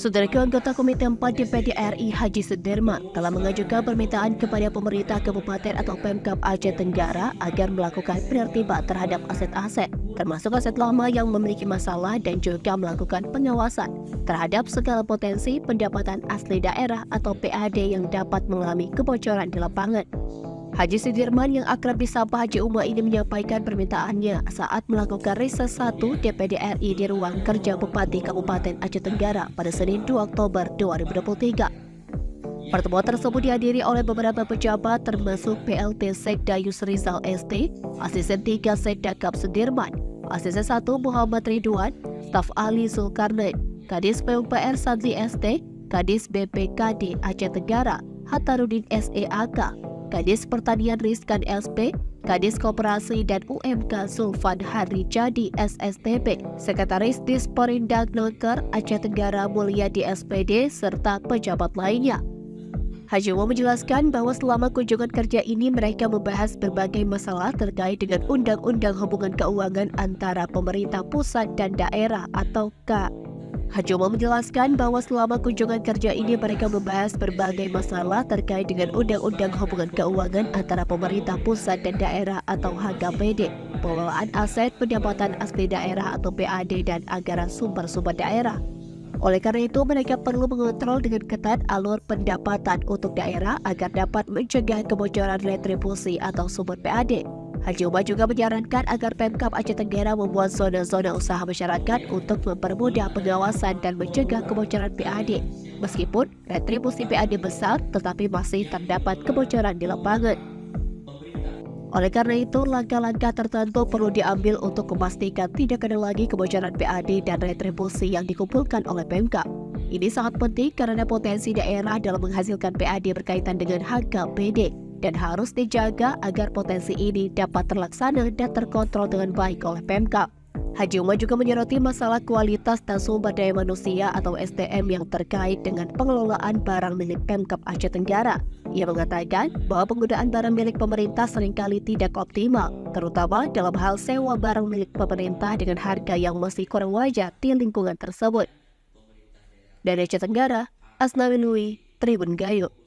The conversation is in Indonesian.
Saudara anggota Komite 4 DPD RI Haji Sudirman telah mengajukan permintaan kepada pemerintah kabupaten atau Pemkab Aceh Tenggara agar melakukan penertiban terhadap aset-aset, termasuk aset lama yang memiliki masalah dan juga melakukan pengawasan terhadap segala potensi pendapatan asli daerah atau PAD yang dapat mengalami kebocoran di lapangan. Haji Sudirman yang akrab disapa Haji Umar ini menyampaikan permintaannya saat melakukan riset 1 DPD RI di ruang kerja Bupati Kabupaten Aceh Tenggara pada Senin 2 Oktober 2023. Pertemuan tersebut dihadiri oleh beberapa pejabat termasuk PLT Sekda Yusrizal ST, Asisten 3 Sekda Kap Sudirman, Asisten 1 Muhammad Ridwan, Staf Ahli Zulkarnain, Kadis PUPR Sadli ST, Kadis BPKD Aceh Tenggara, Hatarudin SEAK, Kadis Pertanian Rizkan SP, Kadis Koperasi dan UMK Sulfan Harijadi SSTP, Sekretaris Disperindak Noker Aceh Tenggara Mulyadi SPD, serta pejabat lainnya. Haji Umar menjelaskan bahwa selama kunjungan kerja ini mereka membahas berbagai masalah terkait dengan Undang-Undang Hubungan Keuangan antara pemerintah pusat dan daerah atau K. Haji Umar menjelaskan bahwa selama kunjungan kerja ini mereka membahas berbagai masalah terkait dengan Undang-Undang Hubungan Keuangan antara pemerintah pusat dan daerah atau HKPD, pengelolaan aset pendapatan asli daerah atau PAD dan anggaran sumber-sumber daerah. Oleh karena itu, mereka perlu mengontrol dengan ketat alur pendapatan untuk daerah agar dapat mencegah kebocoran retribusi atau sumber PAD. Haji Umar juga menyarankan agar Pemkab Aceh Tenggara membuat zona-zona usaha masyarakat untuk mempermudah pengawasan dan mencegah kebocoran PAD. Meskipun retribusi PAD besar, tetapi masih terdapat kebocoran di lapangan. Oleh karena itu, langkah-langkah tertentu perlu diambil untuk memastikan tidak ada lagi kebocoran PAD dan retribusi yang dikumpulkan oleh Pemkab. Ini sangat penting karena potensi daerah dalam menghasilkan PAD berkaitan dengan HKPD dan harus dijaga agar potensi ini dapat terlaksana dan terkontrol dengan baik oleh Pemkab. Haji Umar juga menyoroti masalah kualitas dan sumber daya manusia atau SDM yang terkait dengan pengelolaan barang milik Pemkab Aceh Tenggara. Ia mengatakan bahwa penggunaan barang milik pemerintah seringkali tidak optimal, terutama dalam hal sewa barang milik pemerintah dengan harga yang masih kurang wajar di lingkungan tersebut. Dari Aceh Tenggara, Asnawi Nui, Tribun Gayo.